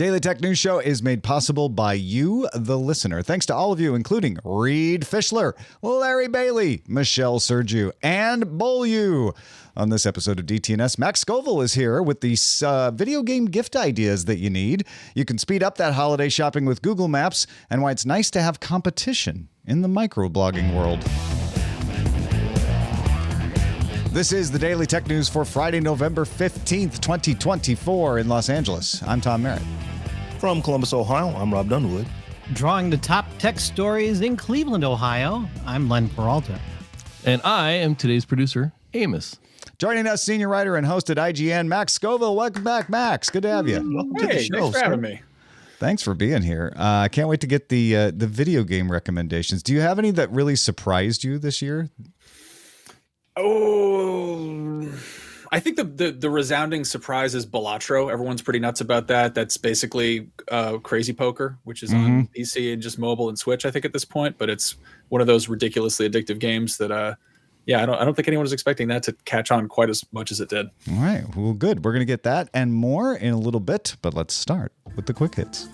Daily Tech News Show is made possible by you, the listener. Thanks to all of you, including Reed Fischler, Larry Bailey, Michelle Sergiu, and Bolu. On this episode of DTNS, Max Scoville is here with these video game gift ideas that you need. You can speed up that holiday shopping with Google Maps, and why it's nice to have competition in the microblogging world. This is the Daily Tech News for Friday, November 15th, 2024 in Los Angeles. I'm Tom Merritt. From Columbus, Ohio, I'm Robb Dunewood. Drawing the top tech stories in Cleveland, Ohio, I'm Len Peralta. And I am today's producer, Amos. Joining us, senior writer and host at IGN, Max Scoville. Welcome back, Max. Good to have you. Welcome to the show. Thanks for having me. Thanks for being here. I can't wait to get the video game recommendations. Do you have any that really surprised you this year? Oh, I think the resounding surprise is Balatro. Everyone's pretty nuts about that. That's basically Crazy Poker, which is on PC and just mobile and Switch, I think, at this point. But it's one of those ridiculously addictive games that, I don't think anyone was expecting that to catch on quite as much as it did. All right. Well, good. We're going to get that and more in a little bit, but let's start with the quick hits.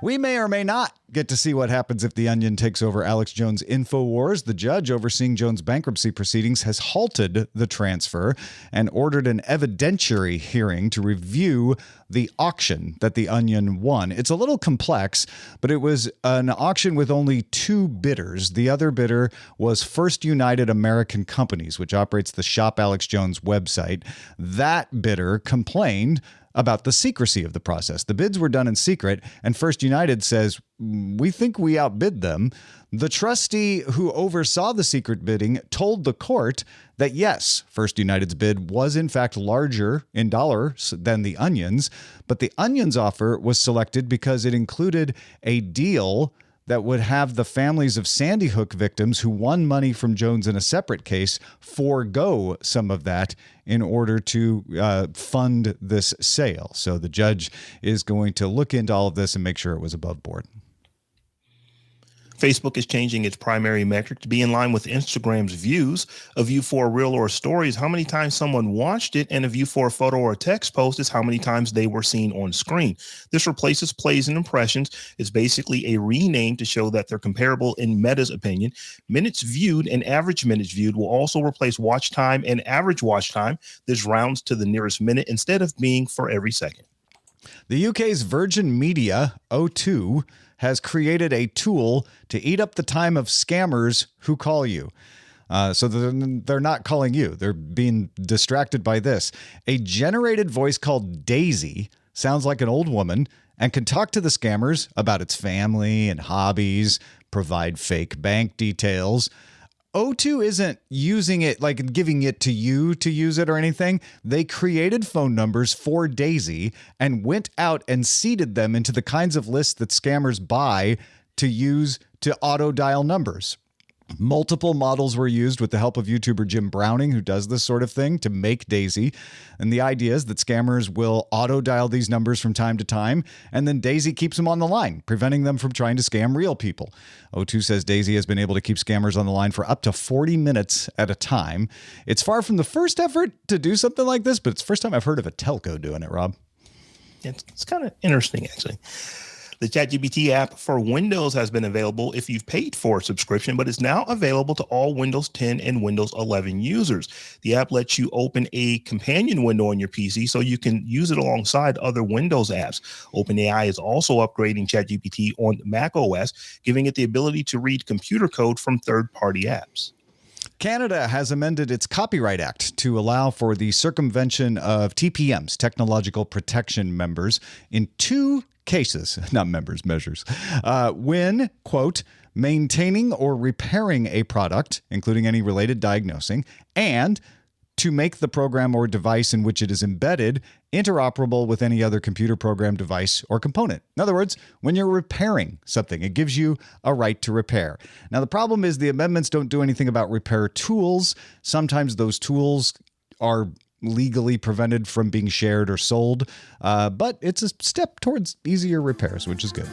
We may or may not get to see what happens if The Onion takes over Alex Jones' InfoWars. The judge overseeing Jones' bankruptcy proceedings has halted the transfer and ordered an evidentiary hearing to review the auction that The Onion won. It's a little complex, but it was an auction with only two bidders. The other bidder was First United American Companies, which operates the Shop Alex Jones website. That bidder complained about the secrecy of the process. The bids were done in secret, and First United says, we think we outbid them. The trustee who oversaw the secret bidding told the court that yes, First United's bid was in fact larger in dollars than the Onion's, but the Onion's offer was selected because it included a deal that would have the families of Sandy Hook victims who won money from Jones in a separate case forego some of that in order to fund this sale. So the judge is going to look into all of this and make sure it was above board. Facebook is changing its primary metric to be in line with Instagram's views. A view for a reel or a story is how many times someone watched it, and a view for a photo or a text post is how many times they were seen on screen. This replaces plays and impressions. It's basically a rename to show that they're comparable in Meta's opinion. Minutes viewed and average minutes viewed will also replace watch time and average watch time. This rounds to the nearest minute instead of being for every second. The UK's Virgin Media, O2, has created a tool to eat up the time of scammers who call you. So they're not calling you. They're being distracted by this. A generated voice called Daisy sounds like an old woman and can talk to the scammers about its family and hobbies, provide fake bank details. O2 isn't using it, like giving it to you to use it or anything. They created phone numbers for Daisy and went out and seeded them into the kinds of lists that scammers buy to use to auto dial numbers. Multiple models were used with the help of YouTuber Jim Browning, who does this sort of thing, to make Daisy. And the idea is that scammers will auto-dial these numbers from time to time, and then Daisy keeps them on the line, preventing them from trying to scam real people. O2 says Daisy has been able to keep scammers on the line for up to 40 minutes at a time. It's far from the first effort to do something like this, but it's the first time I've heard of a telco doing it, Rob. It's kind of interesting, actually. The ChatGPT app for Windows has been available if you've paid for a subscription, but it's now available to all Windows 10 and Windows 11 users. The app lets you open a companion window on your PC so you can use it alongside other Windows apps. OpenAI is also upgrading ChatGPT on Mac OS, giving it the ability to read computer code from third-party apps. Canada has amended its Copyright Act to allow for the circumvention of TPMs, Technological Protection Members, in two cases, not members, measures, when, quote, maintaining or repairing a product, including any related diagnosing, and to make the program or device in which it is embedded interoperable with any other computer program, device, or component. In other words, when you're repairing something, it gives you a right to repair. Now, the problem is the amendments don't do anything about repair tools. Sometimes those tools are legally prevented from being shared or sold, but it's a step towards easier repairs, which is good.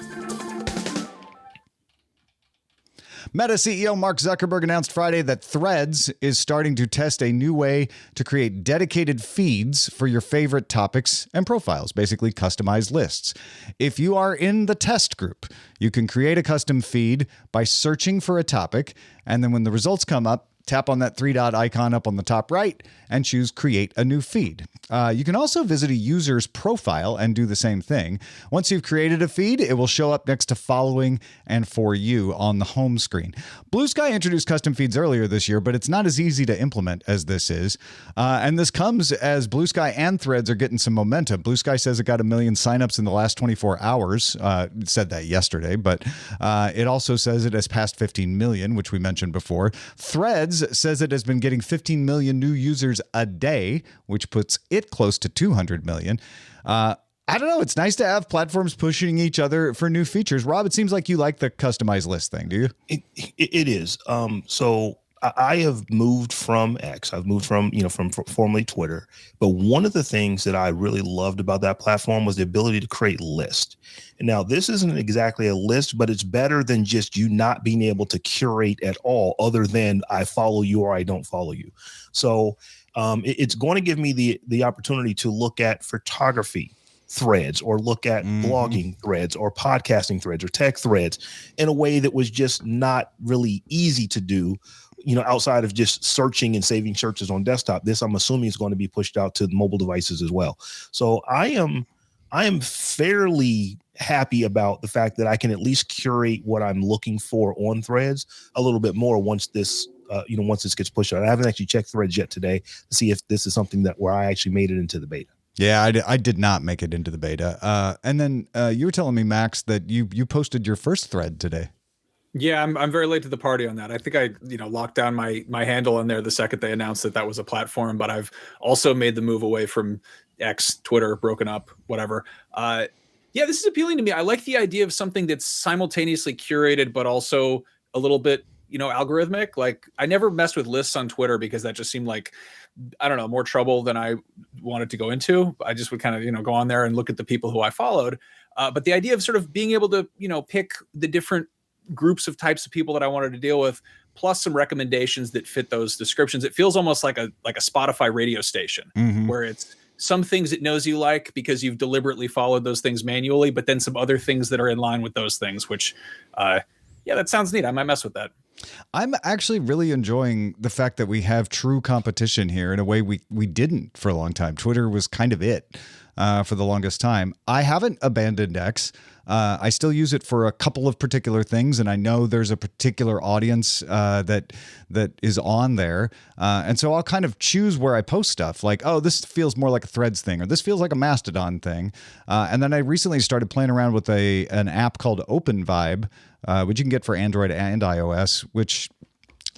Meta CEO Mark Zuckerberg announced Friday that Threads is starting to test a new way to create dedicated feeds for your favorite topics and profiles, basically customized lists. If you are in the test group, you can create a custom feed by searching for a topic, and then when the results come up, tap on that three-dot icon up on the top right and choose Create a New Feed. You can also visit a user's profile and do the same thing. Once you've created a feed, it will show up next to Following and For You on the home screen. Bluesky introduced custom feeds earlier this year, but it's not as easy to implement as this is. And this comes as Bluesky and Threads are getting some momentum. Bluesky says it got 1 million signups in the last 24 hours. It said that yesterday, but it also says it has passed 15 million, which we mentioned before. Threads says it has been getting 15 million new users a day, which puts it close to 200 million. I don't know. It's nice to have platforms pushing each other for new features. Rob, it seems like you like the customized list thing, do you? It is. So I have moved from X. I've moved from formerly Twitter. But one of the things that I really loved about that platform was the ability to create lists. And now this isn't exactly a list, but it's better than just you not being able to curate at all, other than I follow you or I don't follow you. So it's going to give me the opportunity to look at photography threads, or look at blogging threads, or podcasting threads, or tech threads in a way that was just not really easy to do, outside of just searching and saving searches on desktop. This, I'm assuming, is going to be pushed out to mobile devices as well. So I am fairly happy about the fact that I can at least curate what I'm looking for on Threads a little bit more once this gets pushed out. I haven't actually checked Threads yet today to see if this is something where I actually made it into the beta. Yeah, I did not make it into the beta. And then you were telling me, Max, that you posted your first thread today. Yeah, I'm very late to the party on that. I think I locked down my handle in there the second they announced that was a platform, but I've also made the move away from X, Twitter, broken up, whatever. Yeah, this is appealing to me. I like the idea of something that's simultaneously curated, but also a little bit, algorithmic. Like, I never messed with lists on Twitter because that just seemed like, I don't know, more trouble than I wanted to go into. I just would kind of, go on there and look at the people who I followed. But the idea of sort of being able to, pick the different groups of types of people that I wanted to deal with, plus some recommendations that fit those descriptions. It feels almost like a Spotify radio station, where it's some things it knows you like because you've deliberately followed those things manually, but then some other things that are in line with those things, which, that sounds neat. I might mess with that. I'm actually really enjoying the fact that we have true competition here in a way we didn't for a long time. Twitter was kind of it for the longest time. I haven't abandoned X. I still use it for a couple of particular things, and I know there's a particular audience that is on there. And so I'll kind of choose where I post stuff, like, oh, this feels more like a Threads thing, or this feels like a Mastodon thing. And then I recently started playing around with an app called Open Vibe, which you can get for Android and iOS, which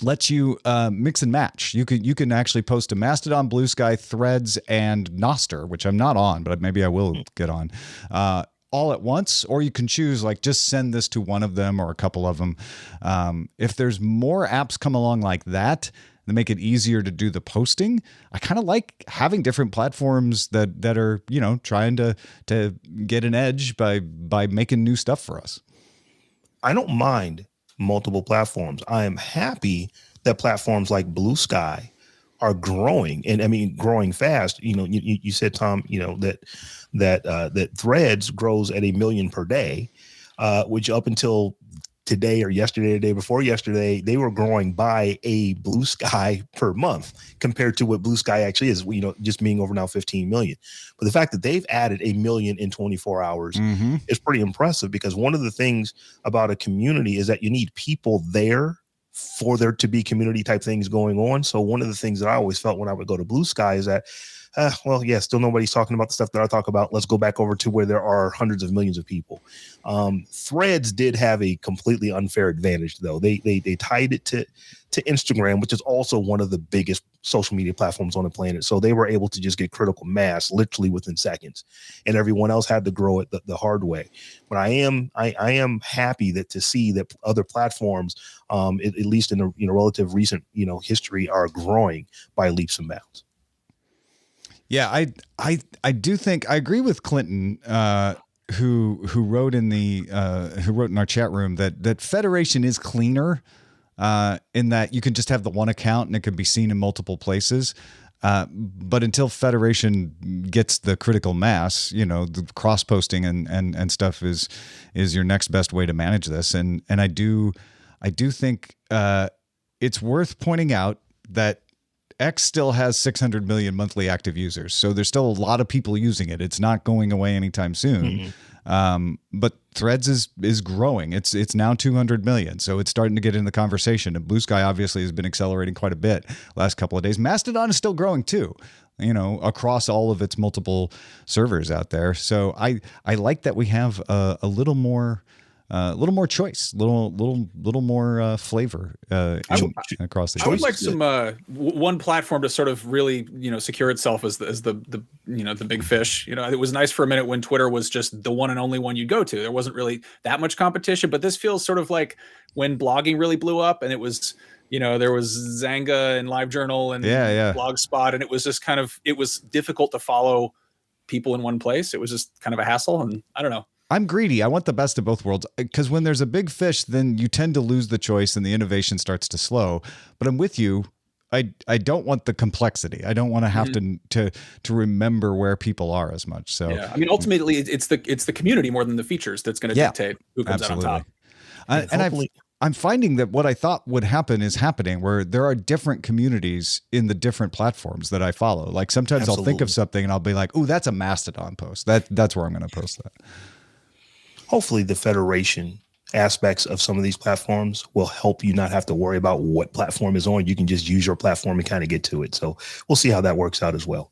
lets you mix and match. You can actually post to Mastodon, Bluesky, Threads, and Nostr, which I'm not on, but maybe I will get on. All at once, or you can choose like just send this to one of them or a couple of them. If there's more apps come along like that make it easier to do the posting, I kind of like having different platforms that are, trying to get an edge by making new stuff for us. I don't mind multiple platforms. I am happy that platforms like Bluesky are growing, and I mean growing fast. You said, Tom, that Threads grows at 1 million per day, which up until today or yesterday, the day before yesterday, they were growing by a Bluesky per month compared to what Bluesky actually is, just being over now 15 million. But the fact that they've added 1 million in 24 hours is pretty impressive, because one of the things about a community is that you need people there for there to be community type things going on. So one of the things that I always felt when I would go to Bluesky is that, still nobody's talking about the stuff that I talk about. Let's go back over to where there are hundreds of millions of people. Threads did have a completely unfair advantage, though. They tied it to Instagram, which is also one of the biggest social media platforms on the planet. So they were able to just get critical mass literally within seconds, and everyone else had to grow it the hard way. But I am happy to see that other platforms, at least in a relative recent history, are growing by leaps and bounds. Yeah, I do think I agree with Clinton, who wrote in our chat room that Federation is cleaner in that you can just have the one account and it can be seen in multiple places. But until Federation gets the critical mass, the cross posting and stuff is your next best way to manage this. And I do think it's worth pointing out that X still has 600 million monthly active users. So there's still a lot of people using it. It's not going away anytime soon. But Threads is growing. It's now 200 million. So it's starting to get in the conversation. And Bluesky obviously has been accelerating quite a bit last couple of days. Mastodon is still growing too, across all of its multiple servers out there. So I like that we have a little more choice, little more flavor across the. I would like some one platform to sort of really secure itself as the the big fish. It was nice for a minute when Twitter was just the one and only one you'd go to. There wasn't really that much competition, but this feels sort of like when blogging really blew up, and it was there was Zanga and LiveJournal and Blogspot, and it was just it was difficult to follow people in one place. It was just kind of a hassle, and I don't know. I'm greedy. I want the best of both worlds, because when there's a big fish, then you tend to lose the choice and the innovation starts to slow. But I'm with you. I don't want the complexity. I don't want to have to remember where people are as much. So yeah, I mean, ultimately, it's the community more than the features that's going to dictate who comes out on top. I'm finding that what I thought would happen is happening, where there are different communities in the different platforms that I follow. Like sometimes I'll think of something and I'll be like, "Oh, that's a Mastodon post. That's where I'm going to post that." Hopefully the Federation aspects of some of these platforms will help you not have to worry about what platform is on. You can just use your platform and kind of get to it. So we'll see how that works out as well.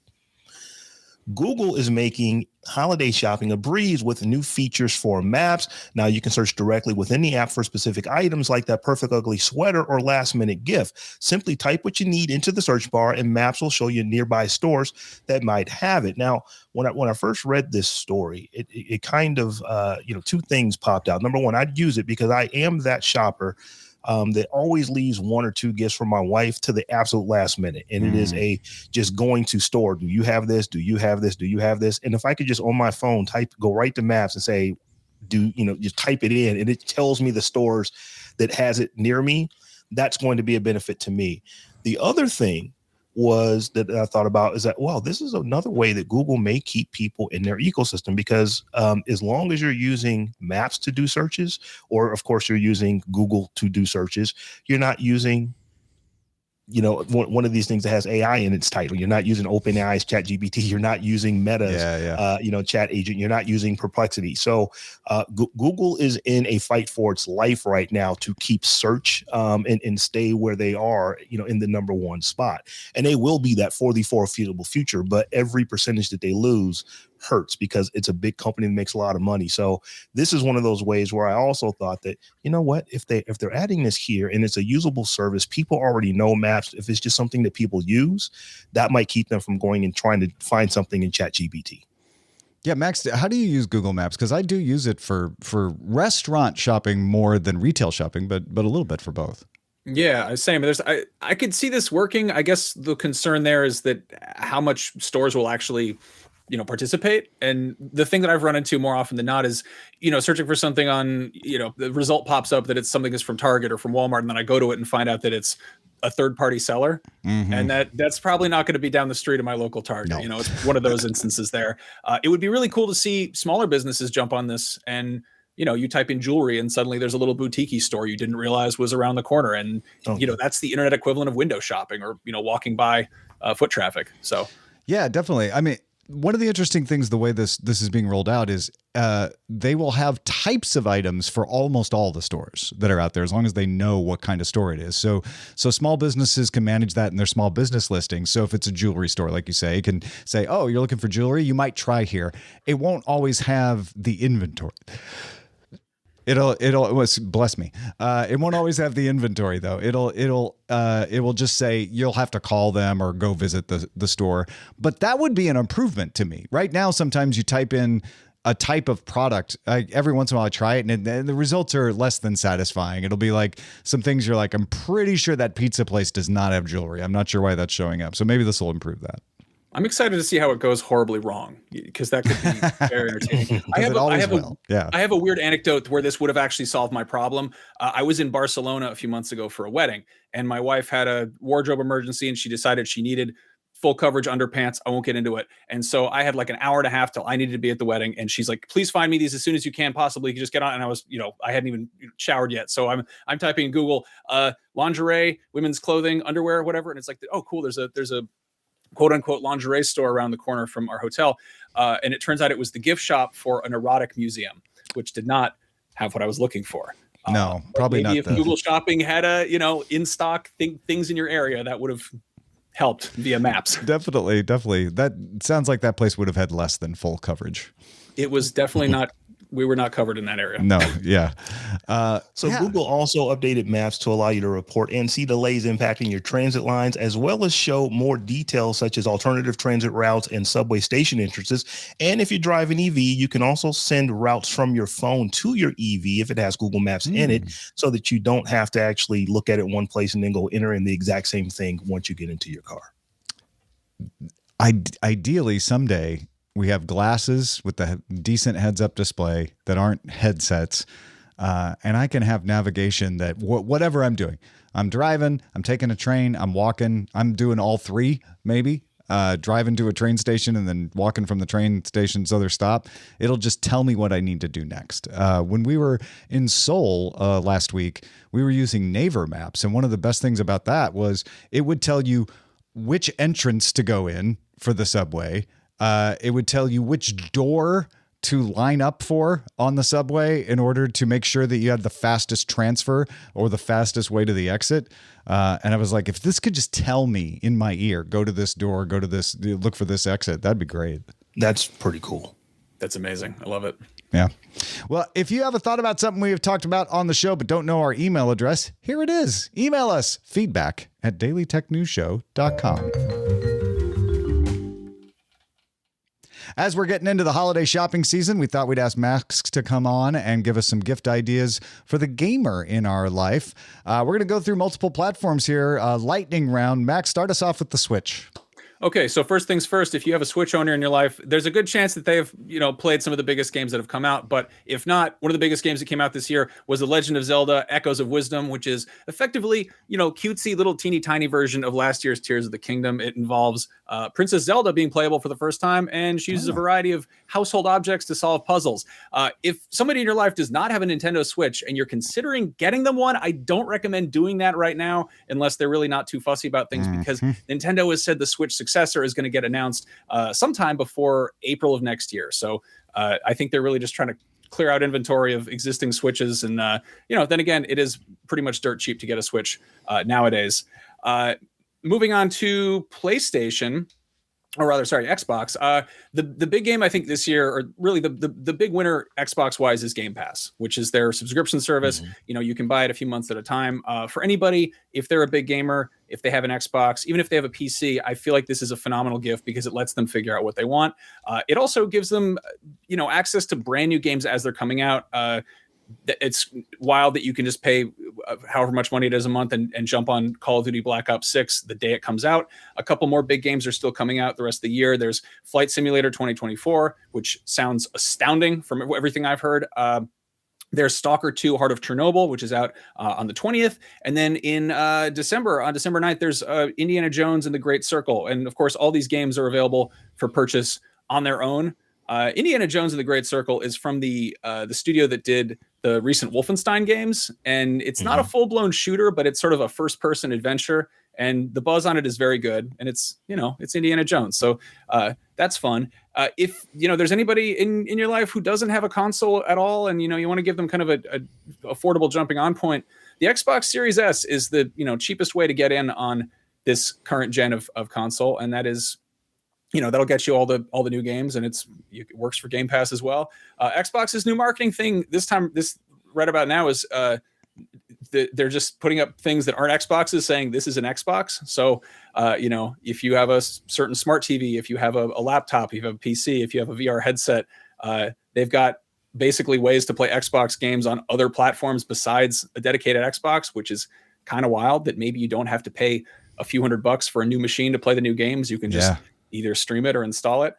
Google is making holiday shopping a breeze with new features for maps. Now you can search directly within the app for specific items like that perfect ugly sweater or last minute gift. Simply type what you need into the search bar and maps will show you nearby stores that might have it. Now, when I first read this story, it kind of, two things popped out. Number one, I'd use it because I am that shopper that always leaves one or two gifts for my wife to the absolute last minute. And it is just going to store. Do you have this? Do you have this? Do you have this? And if I could just on my phone go right to maps and say, just type it in and it tells me the stores that has it near me, that's going to be a benefit to me. The other thing was that I thought about is that, this is another way that Google may keep people in their ecosystem, because as long as you're using maps to do searches, or of course you're using Google to do searches, you're not using one of these things that has AI in its title. You're not using OpenAI's ChatGPT. You're not using Meta's, Chat Agent. You're not using Perplexity. So Google is in a fight for its life right now to keep search and stay where they are, in the number one spot. And they will be that for the foreseeable future. But every percentage that they lose hurts, because it's a big company that makes a lot of money. So this is one of those ways where I also thought that, if they're adding this here and it's a usable service, people already know maps. If it's just something that people use, that might keep them from going and trying to find something in ChatGPT. Yeah, Max, how do you use Google Maps? Because I do use it for restaurant shopping more than retail shopping, but a little bit for both. Yeah, same. I could see this working. I guess the concern there is that how much stores will actually participate. And the thing that I've run into more often than not is, searching for something on, the result pops up that it's something that's from Target or from Walmart. And then I go to it and find out that it's a third party seller. And that's probably not going to be down the street of my local Target. No. It's one of those instances there. It would be really cool to see smaller businesses jump on this, and you type in jewelry and suddenly there's a little boutique store you didn't realize was around the corner. And, that's the internet equivalent of window shopping or, walking by foot traffic. So, yeah, definitely. I mean, one of the interesting things, the way this is being rolled out is they will have types of items for almost all the stores that are out there, as long as they know what kind of store it is. So small businesses can manage that in their small business listings. So if it's a jewelry store, like you say, it can say, oh, you're looking for jewelry, you might try here. It won't always have the inventory. Bless me. It won't always have the inventory though. It will just say you'll have to call them or go visit the store. But that would be an improvement to me. Right now, sometimes you type in a type of product. Every once in a while I try it and the results are less than satisfying. It'll be like some things you're like, I'm pretty sure that pizza place does not have jewelry. I'm not sure why that's showing up. So maybe this will improve that. I'm excited to see how it goes horribly wrong, because that could be very entertaining. I have a weird anecdote where this would have actually solved my problem. I was in Barcelona a few months ago for a wedding, and my wife had a wardrobe emergency, and she decided she needed full coverage underpants. I won't get into it. And so I had like an hour and a half till I needed to be at the wedding. And she's like, please find me these as soon as you can possibly. You can just get on. And I was, I hadn't even showered yet. So I'm typing in Google, lingerie, women's clothing, underwear, whatever. And it's like, oh, cool. There's a quote unquote lingerie store around the corner from our hotel. And it turns out it was the gift shop for an erotic museum, which did not have what I was looking for. No, probably not. If Google Shopping had in stock things in your area, that would have helped via maps. Definitely. That sounds like that place would have had less than full coverage. It was definitely not. We were not covered in that area. No, yeah. Google also updated maps to allow you to report and see delays impacting your transit lines, as well as show more details such as alternative transit routes and subway station entrances. And if you drive an EV, you can also send routes from your phone to your EV if it has Google Maps in it, so that you don't have to actually look at it one place and then go enter in the exact same thing once you get into your car. Ideally, someday we have glasses with the decent heads-up display that aren't headsets, and I can have navigation that whatever I'm doing. I'm driving, I'm taking a train, I'm walking, I'm doing all three, maybe. Driving to a train station and then walking from the train station's other stop. It'll just tell me what I need to do next. When we were in Seoul last week, we were using Naver Maps, and one of the best things about that was it would tell you which entrance to go in for the subway. It would tell you which door to line up for on the subway in order to make sure that you had the fastest transfer or the fastest way to the exit. And I was like, if this could just tell me in my ear, go to this door, go to this, look for this exit, that'd be great. That's pretty cool. That's amazing. I love it. Yeah. Well, if you have a thought about something we have talked about on the show but don't know our email address, here it is. Email us, feedback@dailytechnewsshow.com. As we're getting into the holiday shopping season, we thought we'd ask Max to come on and give us some gift ideas for the gamer in our life. We're going to go through multiple platforms here. Lightning round. Max, start us off with the Switch. Okay, so first things first, if you have a Switch owner in your life, there's a good chance that they've, played some of the biggest games that have come out. But if not, one of the biggest games that came out this year was The Legend of Zelda Echoes of Wisdom, which is effectively, cutesy little teeny tiny version of last year's Tears of the Kingdom. It involves Princess Zelda being playable for the first time, and she uses a variety of household objects to solve puzzles. If somebody in your life does not have a Nintendo Switch and you're considering getting them one, I don't recommend doing that right now unless they're really not too fussy about things, because Nintendo has said the Switch successor is going to get announced sometime before April of next year. So I think they're really just trying to clear out inventory of existing Switches. And, then again, it is pretty much dirt cheap to get a Switch nowadays. Moving on to PlayStation, or rather, sorry, Xbox. The big game I think this year, or really the big winner Xbox wise, is Game Pass, which is their subscription service. You can buy it a few months at a time. For anybody, if they're a big gamer, if they have an Xbox, even if they have a PC, I feel like this is a phenomenal gift because it lets them figure out what they want. It also gives them, access to brand new games as they're coming out. It's wild that you can just pay however much money it is a month and jump on Call of Duty Black Ops 6 the day it comes out. A couple more big games are still coming out the rest of the year. There's Flight Simulator 2024, which sounds astounding from everything I've heard. There's Stalker 2 Heart of Chernobyl, which is out on the 20th. And then in December, on December 9th, there's Indiana Jones and the Great Circle. And of course, all these games are available for purchase on their own. Indiana Jones and the Great Circle is from the studio that did the recent Wolfenstein games, and it's not a full-blown shooter, but it's sort of a first-person adventure, and the buzz on it is very good, and it's Indiana Jones, so that's fun. If there's anybody in your life who doesn't have a console at all, and you want to give them kind of a affordable jumping on point, the Xbox Series S is the cheapest way to get in on this current gen of console, and that is. That'll get you all the new games, and it works for Game Pass as well. Xbox's new marketing thing this right about now is they're just putting up things that aren't Xboxes, saying this is an Xbox. So, if you have a certain smart TV, if you have a laptop, if you have a PC, if you have a VR headset, they've got basically ways to play Xbox games on other platforms besides a dedicated Xbox, which is kind of wild that maybe you don't have to pay a few $100 for a new machine to play the new games. You can just either stream it or install it.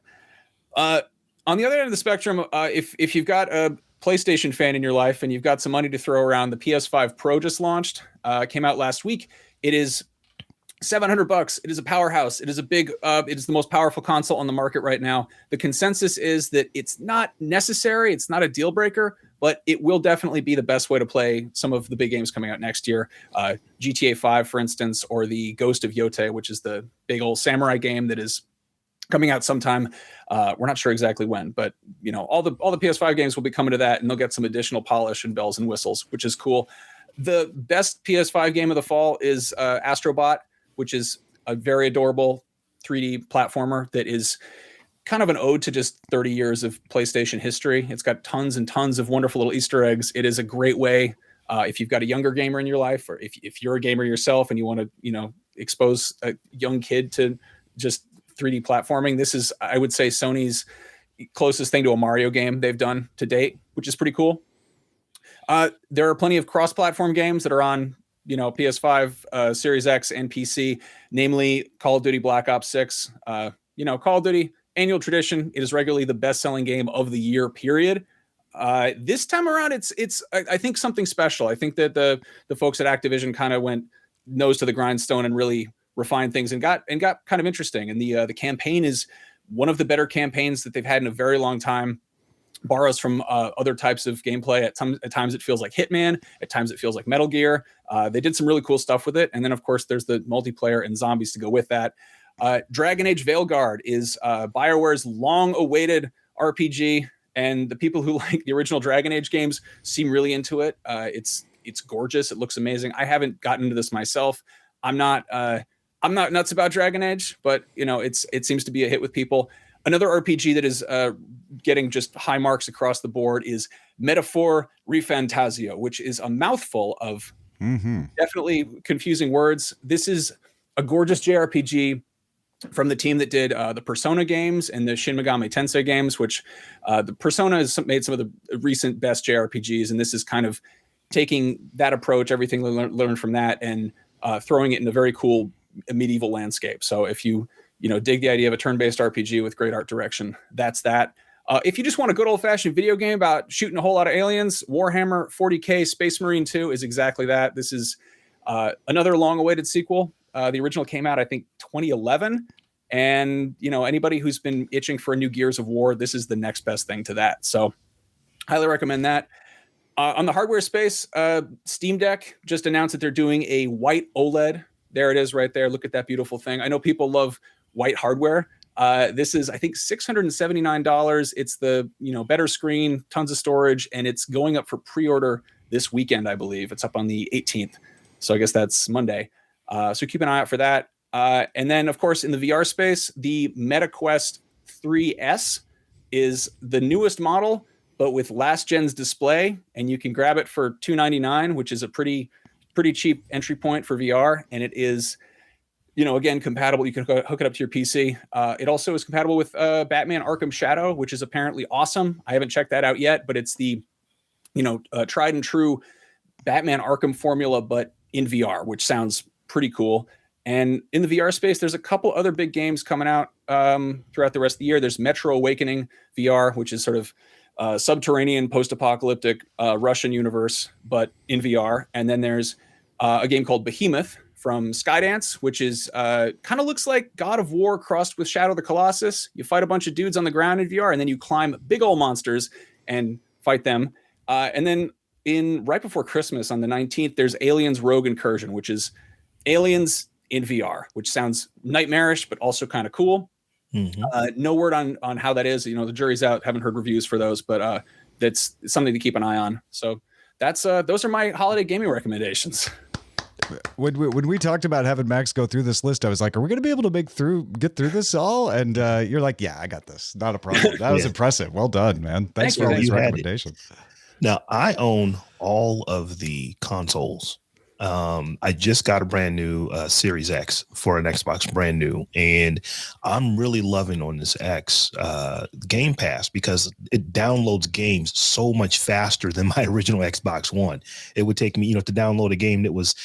On the other end of the spectrum, if you've got a PlayStation fan in your life and you've got some money to throw around, the PS5 Pro just launched, came out last week. It is $700. It is a powerhouse. It is it is the most powerful console on the market right now. The consensus is that it's not necessary. It's not a deal breaker, but it will definitely be the best way to play some of the big games coming out next year. GTA 5, for instance, or the Ghost of Yote, which is the big old samurai game that is coming out sometime. We're not sure exactly when, but all the PS5 games will be coming to that, and they'll get some additional polish and bells and whistles, which is cool. The best PS5 game of the fall is Astrobot, which is a very adorable 3D platformer that is kind of an ode to just 30 years of PlayStation history. It's got tons and tons of wonderful little Easter eggs. It is a great way, if you've got a younger gamer in your life, or if you're a gamer yourself and you want to, expose a young kid to just 3D platforming. This is, I would say, Sony's closest thing to a Mario game they've done to date, which is pretty cool. There are plenty of cross-platform games that are on PS5, Series X, and PC, namely Call of Duty Black Ops 6. Call of Duty, annual tradition. It is regularly the best-selling game of the year, period. This time around, it's I think something special. I think that the folks at Activision kind of went nose to the grindstone and really refined things and got kind of interesting. And the campaign is one of the better campaigns that they've had in a very long time. Borrows from other types of gameplay. At times it feels like Hitman. At times it feels like Metal Gear. They did some really cool stuff with it. And then, of course, there's the multiplayer and zombies to go with that. Dragon Age Veilguard is BioWare's long-awaited RPG, and the people who like the original Dragon Age games seem really into it. It's gorgeous. It looks amazing. I haven't gotten into this myself. I'm not nuts about Dragon Age, but it seems to be a hit with people. Another RPG that is getting just high marks across the board is Metaphor Refantasio, which is a mouthful of definitely confusing words. This is a gorgeous JRPG from the team that did the Persona games and the Shin Megami Tensei games, which the Persona has made some of the recent best JRPGs, and this is kind of taking that approach, everything we learned from that, and throwing it in a very cool medieval landscape. So if you dig the idea of a turn-based RPG with great art direction, that's that. If you just want a good old-fashioned video game about shooting a whole lot of aliens, Warhammer 40K Space Marine 2 is exactly that. This is another long-awaited sequel. The original came out, I think, 2011. And, anybody who's been itching for a new Gears of War, this is the next best thing to that. So highly recommend that. On the hardware space, Steam Deck just announced that they're doing a white OLED. There it is right there. Look at that beautiful thing. I know people love white hardware. This is, I think, $679. It's the, better screen, tons of storage, and it's going up for pre-order this weekend, I believe. It's up on the 18th. So I guess that's Monday. So keep an eye out for that. And then, of course, in the VR space, the MetaQuest 3S is the newest model, but with last gen's display, and you can grab it for $299, which is a pretty cheap entry point for VR. And it is, again, compatible. You can hook it up to your PC. It also is compatible with Batman Arkham Shadow, which is apparently awesome. I haven't checked that out yet, but it's the, tried and true Batman Arkham formula, but in VR, which sounds pretty cool. And in the VR space, there's a couple other big games coming out throughout the rest of the year. There's Metro Awakening VR, which is sort of subterranean post-apocalyptic Russian universe, but in VR. And then there's a game called Behemoth from Skydance, which is kind of looks like God of War crossed with Shadow of the Colossus. You fight a bunch of dudes on the ground in VR, and then you climb big old monsters and fight them. And then right before Christmas on the 19th, there's Aliens Rogue Incursion, which is Aliens in VR, which sounds nightmarish, but also kind of cool. No word on how that is. The jury's out. Haven't heard reviews for those, but that's something to keep an eye on. So that's those are my holiday gaming recommendations. When we talked about having Max go through this list, I was like, are we going to be able to get through this all? And you're like, yeah, I got this. Not a problem. That was impressive. Well done, man. Thanks for all these recommendations. Now, I own all of the consoles I just got a brand new Series X for an Xbox, brand new, and I'm really loving on this X Game Pass because it downloads games so much faster than my original Xbox One. It would take me, to download a game that was,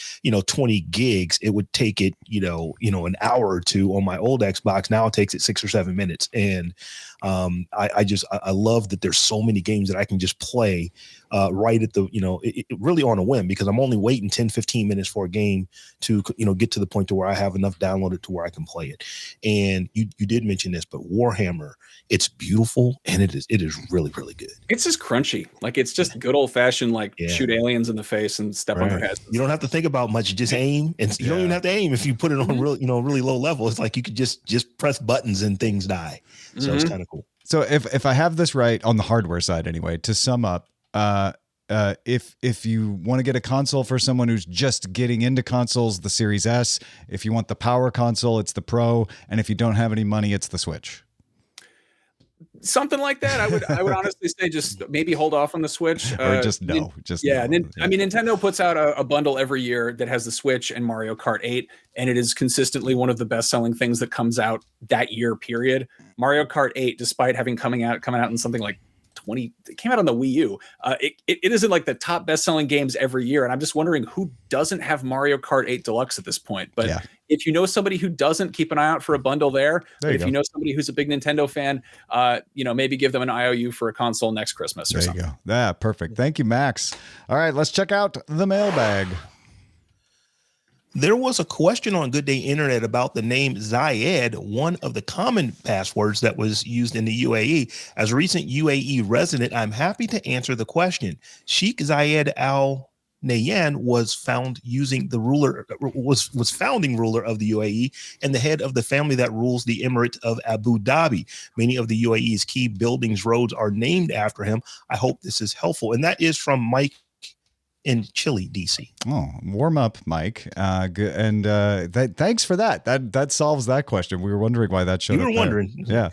20 gigs. It would take it, an hour or two on my old Xbox. Now it takes it 6 or 7 minutes, and I love that there's so many games that I can just play right at the, really on a whim, because I'm only waiting 10, 15 minutes for a game to, get to the point to where I have enough downloaded to where I can play it. And you did mention this, but Warhammer, it's beautiful and it is really, really good. It's just crunchy. Like, it's just good old fashioned, shoot aliens in the face and step on their heads. You don't have to think about much, just aim, and you don't even have to aim if you put it on really low level. It's like you could just press buttons and things die. So it's kind of cool. So if I have this right on the hardware side anyway, to sum up, if you want to get a console for someone who's just getting into consoles, the Series S. If you want the power console, it's the Pro. And if you don't have any money, it's the Switch. Something like that. I would honestly say just maybe hold off on the Switch. Or just no. I mean, Nintendo puts out a bundle every year that has the Switch and Mario Kart 8, and it is consistently one of the best-selling things that comes out that year, period. Mario Kart 8, despite coming out in something like 20, it came out on the Wii U. It isn't like the top best-selling games every year, and I'm just wondering who doesn't have Mario Kart 8 Deluxe at this point. But if you know somebody who doesn't, keep an eye out for a bundle there. If you know somebody who's a big Nintendo fan, maybe give them an IOU for a console next Christmas or something. There you go. Yeah, perfect. Thank you, Max. All right, let's check out the mailbag. There was a question on Good Day Internet about the name Zayed, one of the common passwords that was used in the UAE. As a recent UAE resident, I'm happy to answer the question. Sheikh Zayed Al Nahyan was founding ruler of the UAE and the head of the family that rules the Emirate of Abu Dhabi. Many of the UAE's key buildings, roads are named after him. I hope this is helpful. And that is from Mike in Chile, DC. Oh, warm up, Mike. Good, and thanks for that. That solves that question. We were wondering why that showed up. You were wondering. Yeah.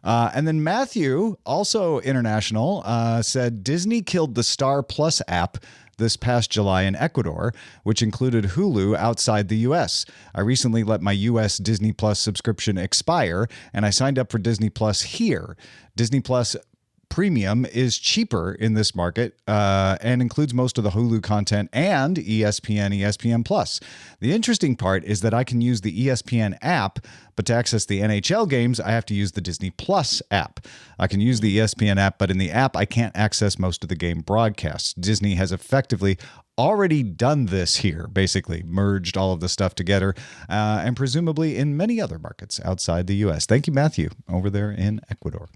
And then Matthew, also international, said Disney killed the Star Plus app this past July in Ecuador, which included Hulu outside the U.S. I recently let my U.S. Disney Plus subscription expire, and I signed up for Disney Plus here. Disney Plus Premium is cheaper in this market and includes most of the Hulu content and ESPN Plus. The interesting part is that I can use the ESPN app, but to access the NHL games, I have to use the Disney Plus app. I can use the ESPN app, but in the app, I can't access most of the game broadcasts. Disney has effectively already done this here, basically merged all of the stuff together, and presumably in many other markets outside the U.S. Thank you, Matthew, over there in Ecuador.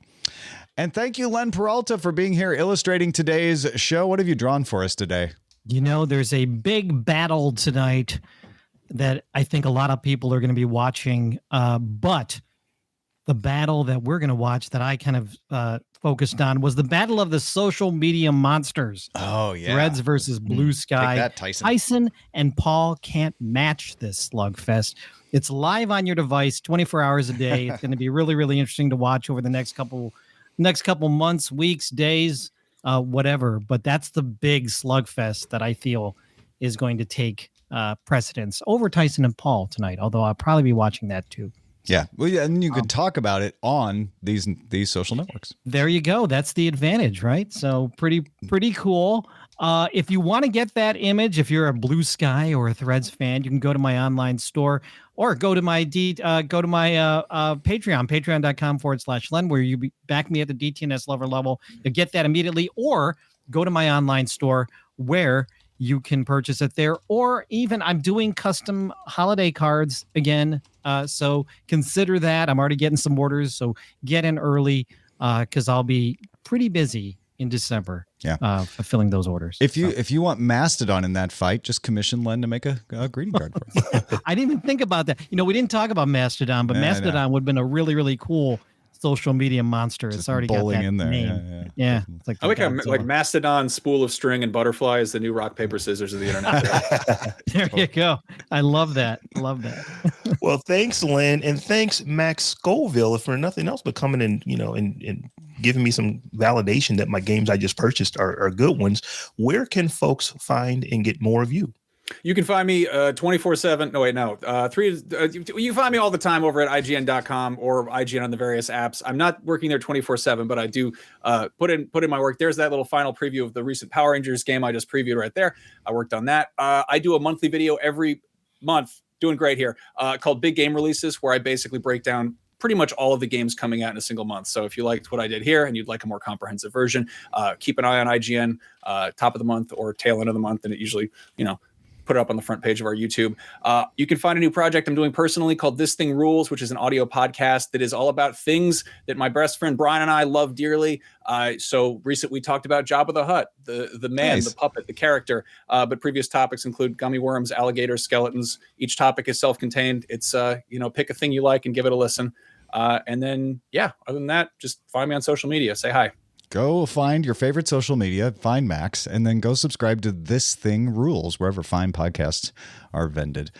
And thank you, Len Peralta, for being here illustrating today's show. What have you drawn for us today? There's a big battle tonight that I think a lot of people are going to be watching. But the battle that we're going to watch that I kind of focused on was the battle of the social media monsters. Oh, yeah. Threads versus Bluesky. Take that, Tyson. Tyson and Paul can't match this slugfest. It's live on your device 24 hours a day. It's going to be really, really interesting to watch over the next couple months, weeks, days, whatever. But that's the big slugfest that I feel is going to take precedence over Tyson and Paul tonight, although I'll probably be watching that too. Yeah. Well, yeah, and you can talk about it on these social networks. There you go. That's the advantage, right? So pretty cool. If you want to get that image, if you're a Bluesky or a Threads fan, you can go to my online store or go to my Patreon, patreon.com/Len, where you back me at the DTNS lover level. You'll get that immediately, or go to my online store where you can purchase it there, or even I'm doing custom holiday cards again. So consider that. I'm already getting some orders, so get in early because I'll be pretty busy in December. Fulfilling those orders. If you want Mastodon in that fight, just commission Len to make a greeting card for you. I didn't even think about that. We didn't talk about Mastodon, but Mastodon would have been a really, really cool social media monster. Just it's already got that in there. Name. Yeah. It's like I like Mastodon, spool of string, and butterfly is the new rock, paper, scissors of the internet. There you go. I love that. Well, thanks, Len, and thanks, Max Scoville, for nothing else but coming in, and giving me some validation that my games I just purchased are good ones. Where can folks find and get more of you? You can find me 24/7. No, wait, no. You can find me all the time over at IGN.com or IGN on the various apps. I'm not working there 24/7, but I do put in my work. There's that little final preview of the recent Power Rangers game I just previewed right there. I worked on that. I do a monthly video every month, doing great here, called Big Game Releases, where I basically break down pretty much all of the games coming out in a single month. So if you liked what I did here and you'd like a more comprehensive version, keep an eye on IGN, top of the month or tail end of the month, and it usually, put it up on the front page of our YouTube. You can find a new project I'm doing personally called This Thing Rules, which is an audio podcast that is all about things that my best friend Brian and I love dearly. So recently we talked about Jabba the Hutt, the man, nice. The puppet, the character. But previous topics include gummy worms, alligators, skeletons. Each topic is self-contained. It's, pick a thing you like and give it a listen. And then, other than that, just find me on social media. Say hi. Go find your favorite social media, find Max, and then go subscribe to This Thing Rules, wherever fine podcasts are vended.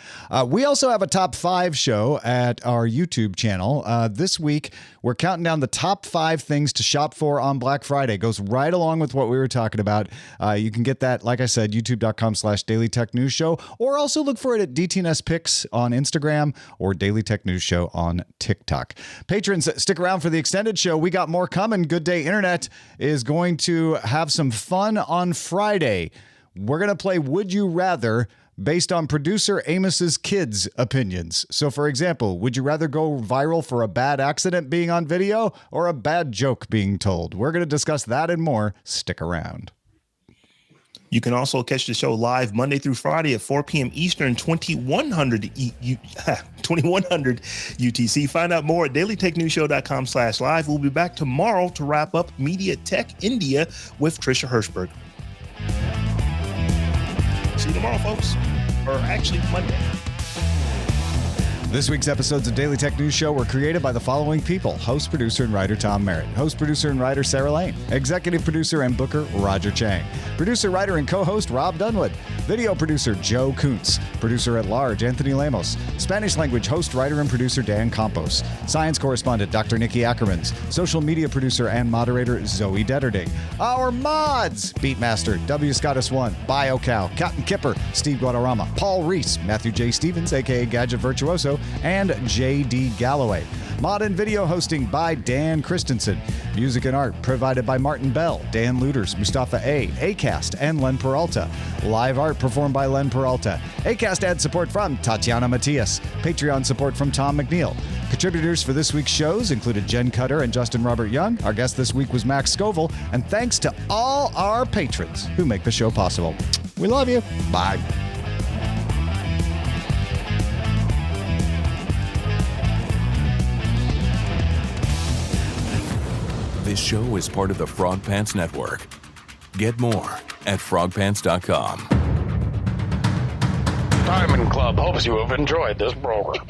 We also have a top 5 show at our YouTube channel. This week, we're counting down the top 5 things to shop for on Black Friday. Goes right along with what we were talking about. You can get that, like I said, youtube.com/Daily Tech News Show, or also look for it at DTNS Picks on Instagram or Daily Tech News Show on TikTok. Patrons, stick around for the extended show. We got more coming. Good Day Internet is going to have some fun on Friday. We're going to play Would You Rather based on producer Amos's kids' opinions. So, for example, would you rather go viral for a bad accident being on video or a bad joke being told? We're going to discuss that and more. Stick around. You can also catch the show live Monday through Friday at 4 p.m. Eastern, 2100 UTC. Find out more at dailytechnewsshow.com/live. We'll be back tomorrow to wrap up Media Tech India with Trisha Hirschberg. See you tomorrow, folks. Or actually, Monday. This week's episodes of Daily Tech News Show were created by the following people: host, producer, and writer Tom Merritt, host, producer, and writer Sarah Lane, executive producer and booker Roger Chang, producer, writer, and co-host Robb Dunewood, video producer Joe Kuntz, producer at large Anthony Lemos, Spanish language host, writer, and producer Dan Campos, science correspondent Dr. Nikki Ackermans, social media producer and moderator Zoe Detterding, our mods: Beatmaster, W. Scottus One, BioCow, Captain Kipper, Steve Guadarrama, Paul Reese, Matthew J. Stevens, aka Gadget Virtuoso, and J.D. Galloway. Mod and video hosting by Dan Christensen. Music and art provided by Martin Bell, Dan Looters, Mustafa A., Acast, and Len Peralta. Live art performed by Len Peralta. Acast ad support from Tatiana Matias. Patreon support from Tom McNeil. Contributors for this week's shows included Jen Cutter and Justin Robert Young. Our guest this week was Max Scoville. And thanks to all our patrons who make the show possible. We love you. Bye. This show is part of the Frog Pants Network. Get more at frogpants.com. Diamond Club hopes you have enjoyed this program.